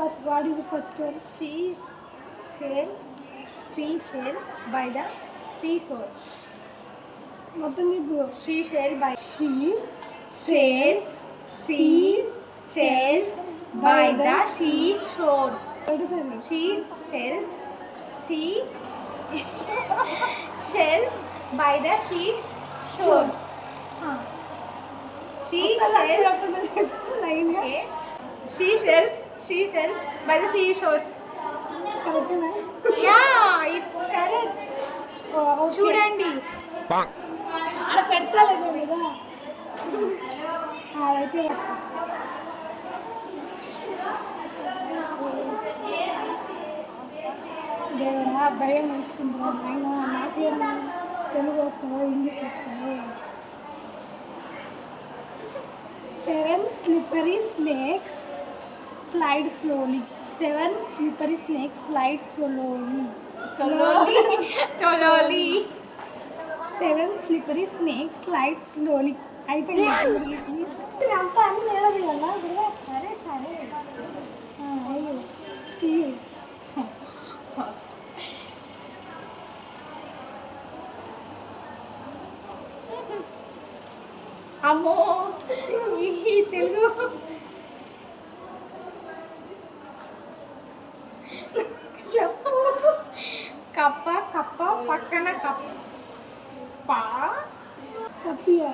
first. What is the first word? Seashell by the seashore. మొత్తం చెప్పు. Seashell by sails seashells by the seashores. What is it? Seashells by the seashores. Okay. Seashells by the seashores. కరెక్టేనా? Yeah, it's correct. చూడండి అక్కడ పెడతాలే నేను కదా. అయితే దేవుడా భయం వేస్తుంది. ఆయన నాకేమో తెలుగు వస్తుందో ఇంగ్లీష్ వస్తుందో. 7 slippery snakes slide slowly. 7 slippery snakes slide slowly. 7 slippery snakes slide slowly. అయిపోయింది. అంతా అన్ని నేడది కదా. సరే అమ్మో ఈ తెలుగు చెప్పు. కప్ప పక్కన కప్ప కప్పియా.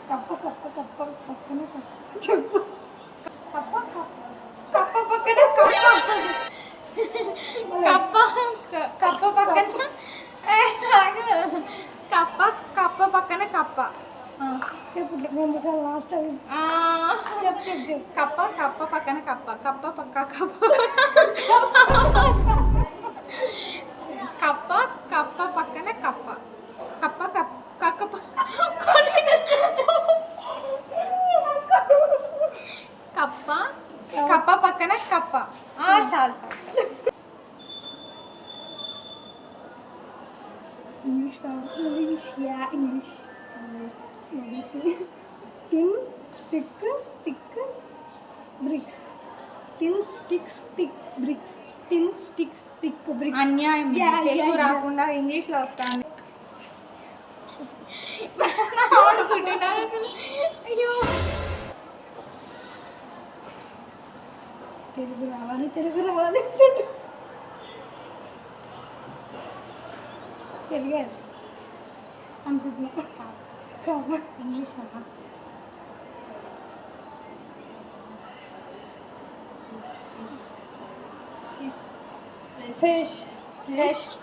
కప్ప పక్కన కప్ప. చెప్పు. కప్ప పక్కన కప్ప పక్కన కప్ప పక్కన కప్ప. చెప్పు. 2 సార్లు లాస్ట్ అవి చెప్పు. కప్ప పక్కన కప్ప పక్క కప్ప పక్కన కప్ప కప్ప పక్కన కప్ప. చాలు English. Thin stick thick bricks. అన్యాయం. తెలుగు రాకుండా ఇంగ్లీష్ లో వస్తాను. అయ్యో తెలుగు రావాలి తెలుగు అనుకుంటున్నా. ఇంగ్లీష్ అమ్మా. Fish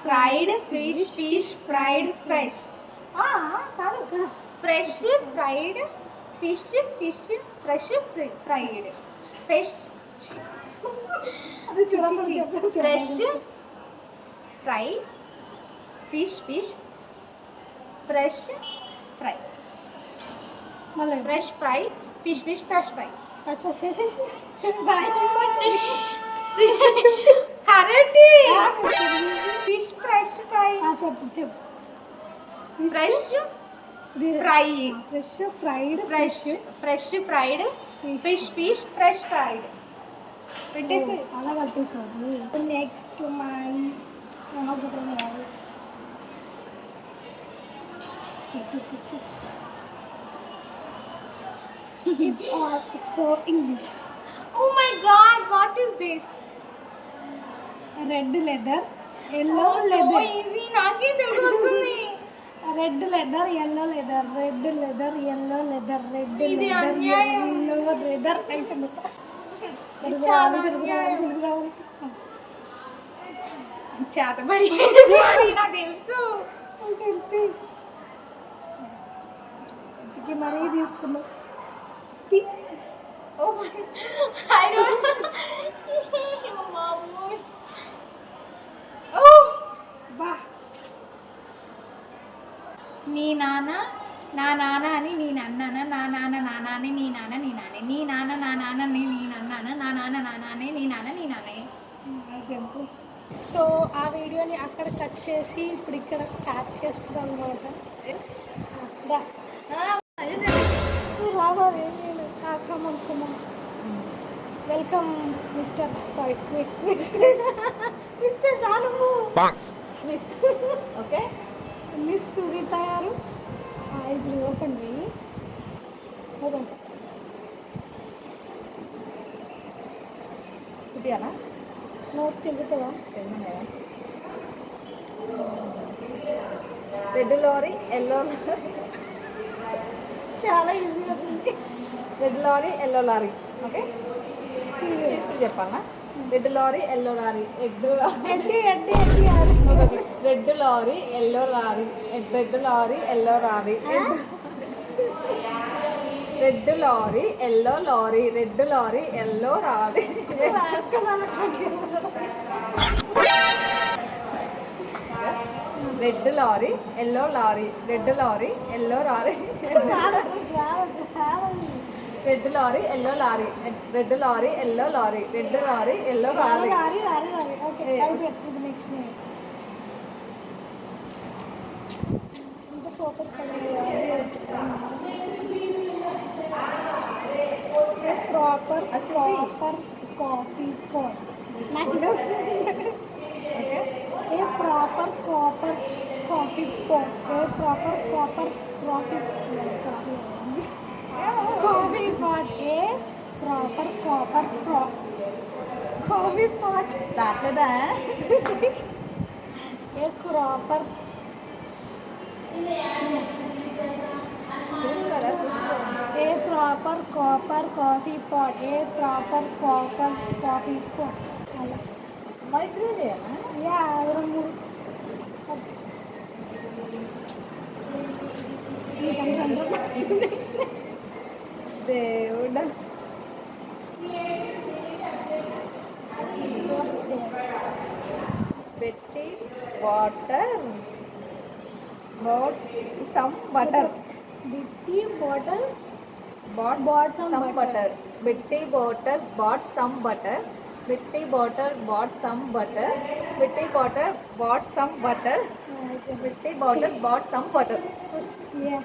fried fish fried fresh. కాదు fresh fried fish fresh fried fish అది చూడండి. Fresh fry fish fresh fry. మళ్ళీ fresh fry fish fresh fry. Correct. Fish fresh fry. చెప్పు. Fresh fry fried fresh fried fish fresh fried. పెట్టేసి అలా కలిపేసారు. Next my it's so English. Oh my God, what is this? Red leather, yellow leather. So easy. నాకే తెలుగు వస్తుంది. Red leather, yellow leather, red leather, yellow leather, red ఇది leather, అన్యాయం. yellow leather. అయిపోయింది. చాలా అన్యాయం. చేతబడి నాకు తెలుసు. ఇంటికి మరీ తీసుకున్నాం. Oh my, I don't know. Oh, బా నీ నాన్న నా నాన్న అని నేను అన్నాను. నా నాన్న నాన్న అని నీ నాన్న నీ నాన్న. నీ నాన్న నా నాన్న అని నేను అన్నాను. నా నాన్న నా నాన్న నీ నాన్న నీ నాన్న. సో ఆ వీడియోని అక్కడ కట్ చేసి ఇప్పుడు ఇక్కడ స్టార్ట్ చేస్తున్నాం అనమాట. రావాలి come on come on welcome mister sorry mister Sanu miss. Okay, miss Sunitha garu ఇప్పుడు ఓపెన్ చేయి ఓపెన్ చూపియాలా? నోట్ తిరుగుతుందా రెడ్ లారీ ఎల్లో, చాలా ఈజీగా ఉంది red lorry yellow lorry. Okay, speed ఇప్పుడు చెప్పాలా? రెడ్ లారీ ఎల్లో లారీ, ఎడ్డి ఎడ్డి ఎడ్డి ఆడు red lorry yellow lorry, red lorry yellow lorry, red lorry yellow lorry, red lorry yellow lorry. Red lorry yellow lorry, red lorry yellow lorry, red lorry yellow lorry, red lorry yellow lorry, red lorry yellow lorry. Next focus proper proper coffee pot నాకు ఇది okay, a proper copper coffee pot a proper copper coffee coffee pot a proper copper coffee pot రాట్లేదా? A proper చూసుకోరా, చూసుకో. A proper copper coffee pot a proper copper coffee pot అలా మైత్రి చేయాలా? Yeah రెండు దేవుడా, పెట్టి water some butter, Betty bottle bought some butter. Betty Botter bought some butter. Betty Botter bought some butter. Betty Botter bought some butter. Betty Botter bought some butter. Yeah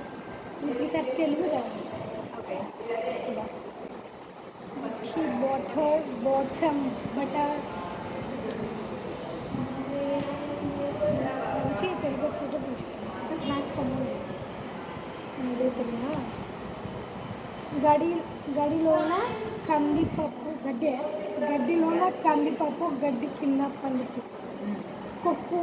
ఇది sir Telugu రాదు Okay. He bought some butter. మంచి తెలుగు వస్తుంటే తీసుకొచ్చి నాకు సంబంధం తెలుగునా గడిలోన కందిపప్పు గడ్డిలోన కందిపప్పు గడ్డి కింద పందిపప్పు కొక్కు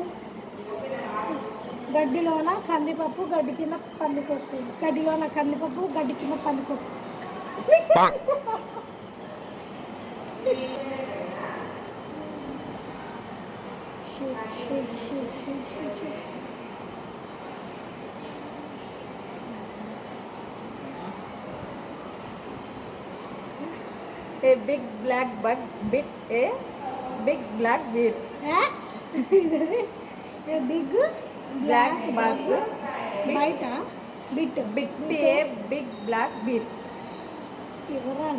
గడ్డిలోన కందిపప్పు గడ్డి కింద పందికొక్కు గడ్డిలోన కందిపప్పు గడ్డి కింద పందికొక్కు షేక్ A big black bug bit a big black bear. A big Black bug బయట bit bit a big black bear. ఎవరా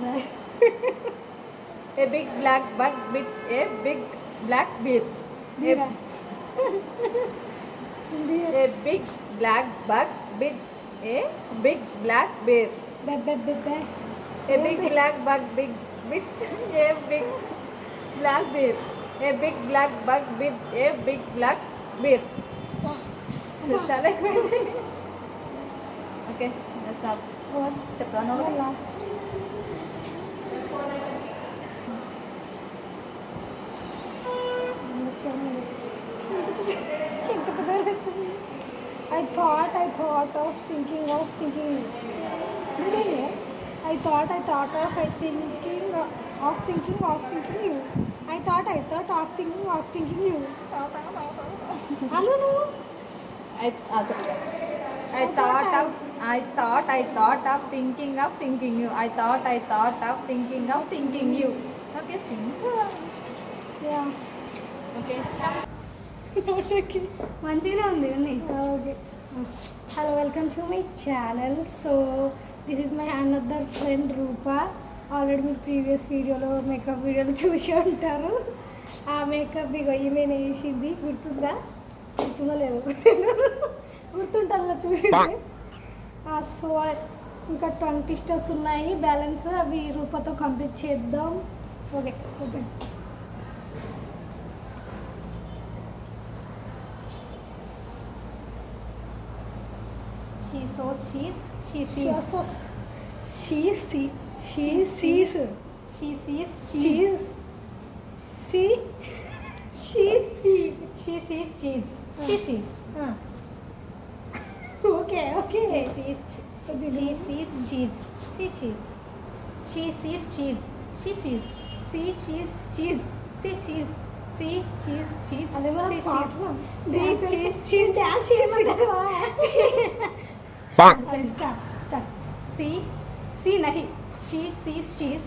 A big black bug bit a big black bear. A big black bug bit a big black bear. బెస్ A big black bug bit a big black bear. A big black bug bit a big black bear. చాలా ఎక్కువైంది. Okay, stop. చెప్తాను last I thought of thinking you. I thought of thinking you. I thought of thinking you. Hello, no. చెప్తా. I thought of thinking you. I thought of thinking you. Okay, simple. Yeah. Okay. Okay. మంచిగానే ఉంది అన్ని. Okay. Hello, welcome to my channel. So this is my another friend Rupa. Already మీరు previous వీడియోలో makeup వీడియోలో చూసి ఉంటారు. ఆ makeup ఇగో ఈమె వేసింది గుర్తుందో లేదో గుర్తుంటుందా చూసి. సో ఇంకా 20 స్టెప్స్ ఉన్నాయి బ్యాలెన్స్, అవి రూపతో కంప్లీట్ చేద్దాం. Okay open. She sews cheese. She sees. She sees She sees cheese. She sees. She sees cheese. She sees. Okay okay. She sees cheese. She sees. She sees cheese. She sees. She sees cheese. She sees. She sees cheese. అదే మన She పాప sees. cheese dance చేయమంటావా? Start. See nahi. She sees cheese.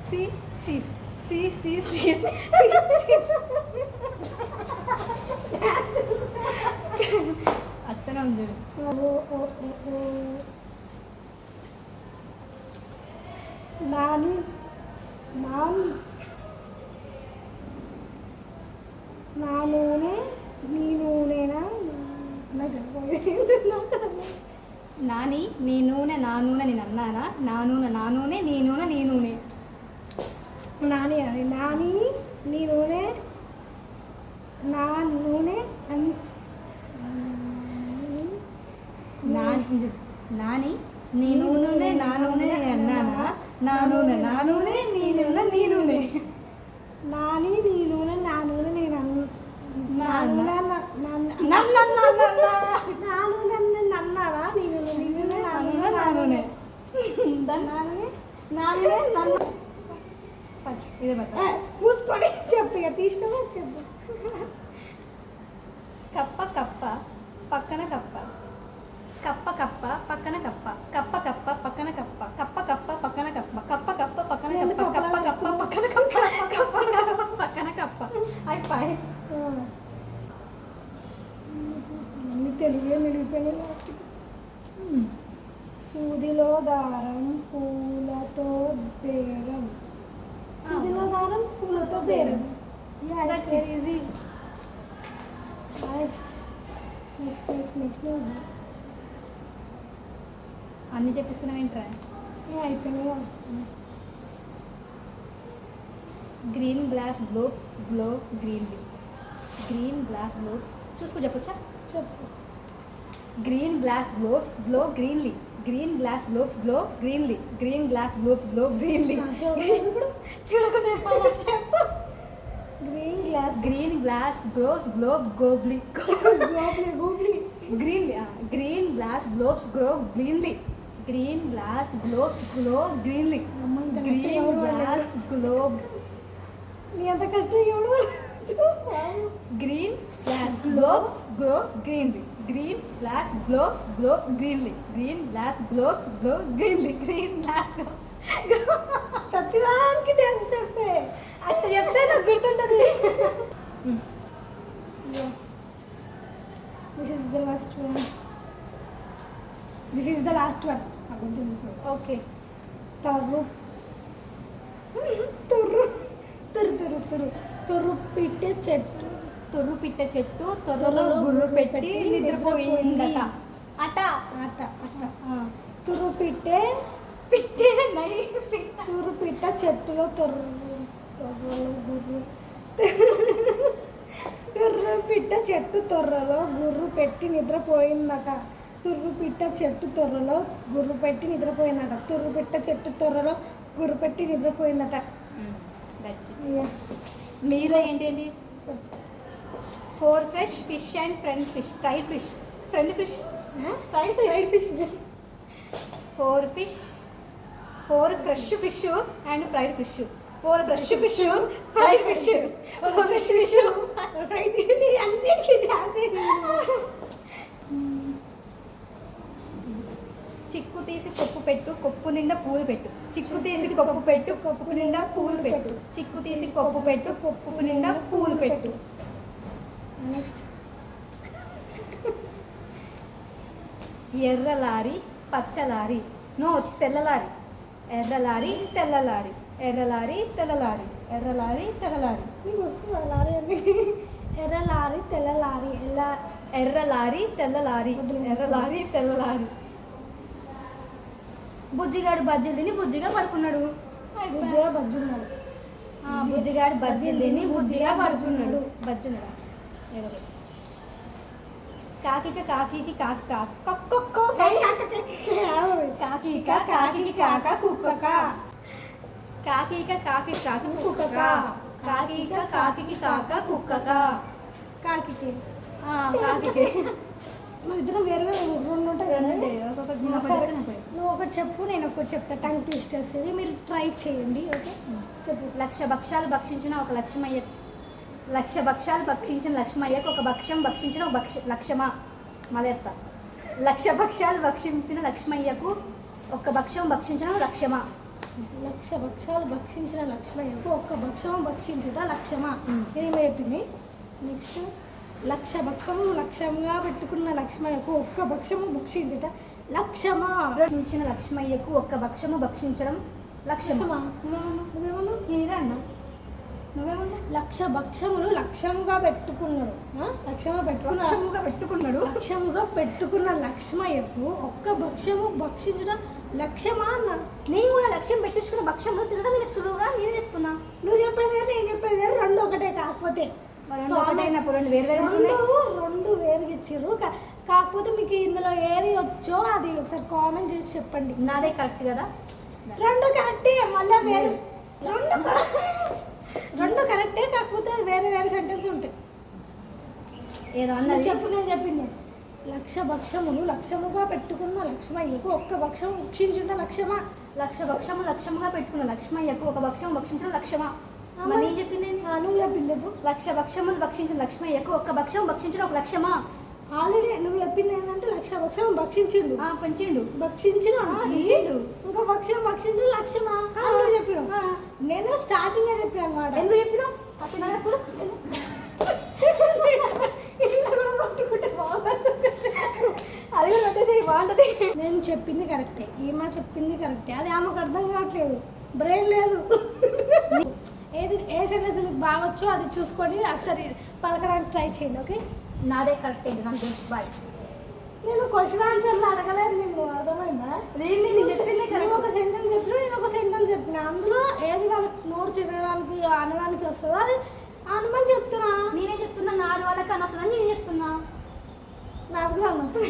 She sees. She sees cheese. అత్తనే ఉంది. నా నూనె నీ నూనెనా? నాని నీ నూనె నా నూనె నేను అన్నానా? నా నూనె నా నూనె, నీ నూనె నీ నూనె. నాని అది నాని నీ నూనె నా నూనె నాని నీ నూనె నా నూనె నేను అన్నానా? నా నూనె నా నూనె, నీ నూనె నీ నూనె. నాని నీ నూనె నా నూనె నేను నా నూనె నన్నారా? నీ నూనె నీ నూనె నా నూనె నా నూనె. నానే నన్ను ఇదే బట్ట. మూసుకొని చెప్పు, ఇక తీసినావా చెప్పు. కప్ప కప్ప పక్కన కప్ప, కప్ప కప్ప పక్కన కప్ప, కప్ప కప్ప పక్కన కప్ప, కప్ప కప్ప పక్కన కప్ప, కప్ప కప్ప పక్కన కప్ప, కప్ప కప్ప పక్కన కప్ప, కప్ప కప్ప పక్కన కప్ప. అయిపోయి అన్ని తెలుగే మిగిలిపోయినాయి లాస్ట్కి. సూదిలో దారం పూలతో బేరం. సూదిలో దారం పూలతో బేరం. That's it. ఈజీ. నెక్స్ట్ అన్ని చెప్పిస్తున్నావు ఏంట్రా? అయిపోయినాయి. Green glass globes glow greenly. Green glass globes చూసుకో చెప్పొచ్చా? చెప్పు. Green glass globes glow greenly. Green glass globes glow greenly. Green glass globes glow greenly. చూడకుండా చెప్పు. గ్రీన్ గ్లాస్ గ్లోబ్స్ గ్లోబ్ గోబ్లీ. Greenly. Green glass globes glow greenly. Green glass globes glow greenly. Green glass globe. నీ అంత కష్టం ఎవడు? Green glass globes glow greenly. Green glass glow greenly. Green glass globes glow greenly. Green glass ప్రతిదానికి dance చెప్పే. అట్లా చెప్తే నాకు గుర్తుంటుంది. This is the last one. Okay. తుర్రు పిట్టే చెట్టు. తొర్రు పిట్ట చెట్టు తొర్రలో గుర్రు పెట్టి నిద్రపోయిందట. అట అట తుర్రు పిట్టే నై పిట్ట. తుర్రు పిట్ట చెట్టులో తొర్రలో తుర్రు పిట్ట చెట్టు తొర్రలో గుర్రు పెట్టి నిద్రపోయిందట. తుర్రు పిట్ట చెట్టు తొర్రలో గుర్రు పెట్టి నిద్రపోయిందట. తుర్రు పిట్ట చెట్టు తొర్రలో గుర్రు పెట్టి నిద్రపోయిందట. మీలో ఏంటండి? 4 fresh fish and friend fish. Fried fish. Friend fish. Fried fish. 4 fish. 4 fresh fish and fried fish. 4 fresh fish fried fish. 4 fresh fish fried fish. అన్నిటికీ డాన్స్. చిక్కు తీసి కొప్పు పెట్టు, కొప్పు నిండా పూలు పెట్టు. చిక్కు తీసి కొప్పు పెట్టు, కొప్పు నిండా పూలు పెట్టు. చిక్కు తీసి కొప్పు పెట్టు, కొప్పు నిండా పూలు పెట్టు. నెక్స్ట్. ఎర్ర లారీ పచ్చ లారీ. నో, తెల్ల లారీ. ఎర్ర లారీ తెల్ల లారీ. ఎర్ర లారీ తెల్ల లారీ. ఎర్ర లారీ తెల్ల లారీ. నీకు వస్తుందా లారీ అని? ఎర్ర లారీ తెల్ల లారీ. ఎర్ర లారీ తెల్ల లారీ. ఎర్ర లారీ తెల్ల లారీ. బుజ్జిగాడు బజ్జీలు తిని బుజ్జిగా పడుకున్నాడు. బుజ్జిగా బజ్జున్నాడు. బుజ్జిగాడు బజ్జీలు తిని బుజ్జిగా పడుకున్నాడు. బజ్జున్నాడా? కాకిక కాకికి కాకి కాకి కొక్కొక్కో కాకిక కాకికి కాక కుక్కక కాకిక కాకి కాకి కుక్కక కాకిక కాకికి కాక కుక్కక కాకికి కాకికి మన ఇద్దరం వేరే రెండు ఉంటాయి కదండి. ఒక్కొక్కటి సరే, నువ్వు ఒకటి చెప్పు, నేను ఒకటి చెప్తా. టంగ్ ట్విస్టర్స్ మీరు ట్రై చేయండి. ఓకే చెప్పు. లక్ష భక్షాలు భక్షించిన ఒక లక్ష్మయ్య, లక్ష భక్షాలు భక్షించిన లక్ష్మయ్యకు ఒక భక్ష్యం భక్షించిన ఒక లక్షమా మలెత్త. లక్ష భక్షాలు భక్షించిన లక్ష్మయ్యకు ఒక భక్ష్యం భక్షించిన లక్ష్యమా. లక్ష భక్షాలు భక్షించిన లక్ష్మయ్యకు ఒక్క భక్షం భక్షించుట లక్ష్యమా. ఇది చెప్పింది. నెక్స్ట్ లక్ష భక్షము లక్ష్యంగా పెట్టుకున్న లక్ష్మయ్యకు ఒక్క భక్షము భక్షించుట లక్ష్యమా. భక్షించిన లక్ష్మయ్యకు ఒక్క భక్షము భక్షించడం లక్ష్యమా. నువ్వేమన్నా నేనే అన్నా. నువ్వేమన్నా? లక్ష భక్షములు లక్ష్యంగా పెట్టుకున్నాడు. లక్ష్యంగా పెట్టుకున్నాడు. లక్ష్యముగా పెట్టుకున్న లక్ష్మయ్యకు ఒక్క భక్షము భక్షించడం లక్ష్యమా అన్న. నేను కూడా లక్ష్యం పెట్టించుకున్న భక్షము తినడం నీకు సులువుగా నేనే చెప్తున్నా. నువ్వు చెప్పేది వేరు, నేను చెప్పేది వేరు, రెండు ఒకటే. కాకపోతే ఒకటైనప్పుడు రెండు వేరు వేరు రెండు వేరుగా ఇచ్చారు. కాకపోతే మీకు ఇందులో ఏది వచ్చో అది ఒకసారి కామెంట్ చేసి చెప్పండి. నాదే కరెక్ట్ కదా? రెండు కరెక్టే, మళ్ళీ వేరు. రెండు కరెక్టే, కాకపోతే వేరే వేరే సెంటెన్స్ ఉంటాయి. ఏదో నువ్వు అన్నది చెప్పు, నేను చెప్పింది. లక్ష భక్షములు లక్ష్యముగా పెట్టుకున్న లక్ష్మయ్యకు ఒక్క భక్షం భక్షించున్న లక్ష్యమా. లక్ష భక్షము లక్ష్యముగా పెట్టుకున్న లక్ష్మయ్యకు ఒక భక్షం భక్షించడం లక్ష్యమా. మరి నేను చెప్పింది ఏంటి? నువ్వు చెప్పింది చెప్పు. లక్ష భక్షములు భక్షించిన లక్ష్మయ్యకు ఒక్క భక్షం భక్షించడం ఒక లక్ష్యమా. ఆల్రెడీ నువ్వు చెప్పింది ఏంటంటే లక్ష భక్షం భక్షించిండు. పంచిండు భక్షించిన ఇచ్చిండు. ఇంకో భక్షం భక్షించు లక్ష్యమా అని నువ్వు చెప్పినావు. నేను స్టార్టింగే చెప్పాను అనమాట. ఎందుకు చెప్పినావు? అతను అది కూడా పెట్టేసి బాగుంటుంది. నేను చెప్పింది కరెక్టే, ఈమె చెప్పింది కరెక్టే. అది ఆమెకు అర్థం కావట్లేదు, బ్రెయిన్ లేదు. ఏది ఏ సెంటెన్స్ మీకు బాగా వచ్చో అది చూసుకొని ఒకసారి పలకడానికి ట్రై చేయండి. ఓకే, నాదే కరెక్ట్ అయింది, నాకు తెలుసు. బాయ్. నేను క్వశ్చన్ ఆన్సర్లు అడగలేదు, నీకు అర్థమైందా? నేను చెప్పింది నువ్వు ఒక సెంటెన్స్ చెప్పినా, నేను ఒక సెంటెన్స్ చెప్పిన. అందులో ఏది వాళ్ళకి నోరు తిరగడానికి అనడానికి వస్తుందో అది అనమని చెప్తున్నా. నేనే చెప్తున్నా, నాది వాళ్ళకి అని వస్తుందని నేను చెప్తున్నా. నాకు కూడా అనొస్తుంది.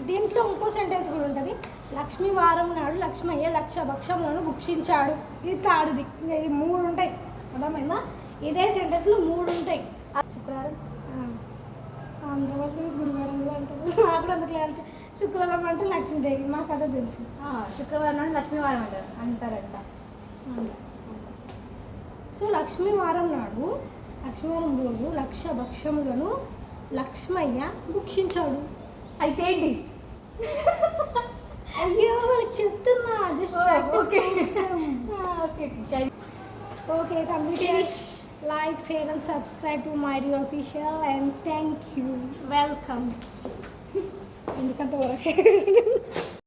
దీంట్లో ఇంకో సెంటెన్స్ కూడా ఉంటుంది. లక్ష్మీ వారం నాడు లక్ష్మయ్య లక్ష భక్షములను భుక్షించాడు. ఇది తాడుది. ఇంకా ఇది మూడు ఉంటాయి, అర్థమైందా? ఇదే సెంటెన్స్లో మూడు ఉంటాయి. శుక్రవారం ఆంధ్ర వాళ్ళు గురువారం కూడా అంటారు. నాకు కూడా అంత క్లారిటీ. శుక్రవారం అంటే లక్ష్మీదేవి, మాకు అదే తెలుసు. శుక్రవారం నాడు లక్ష్మీవారం అంటారంట. సో లక్ష్మీవారం నాడు, లక్ష్మీవారం రోజు లక్ష భక్షములను లక్ష్మయ్య భుక్షించాడు. అయితే ఏంటి? అయ్యో వాళ్ళకి చెప్తున్నా, just okay complete. Like, share and subscribe to మైరీ official and thank you. Welcome. ఎందుకంత వరకు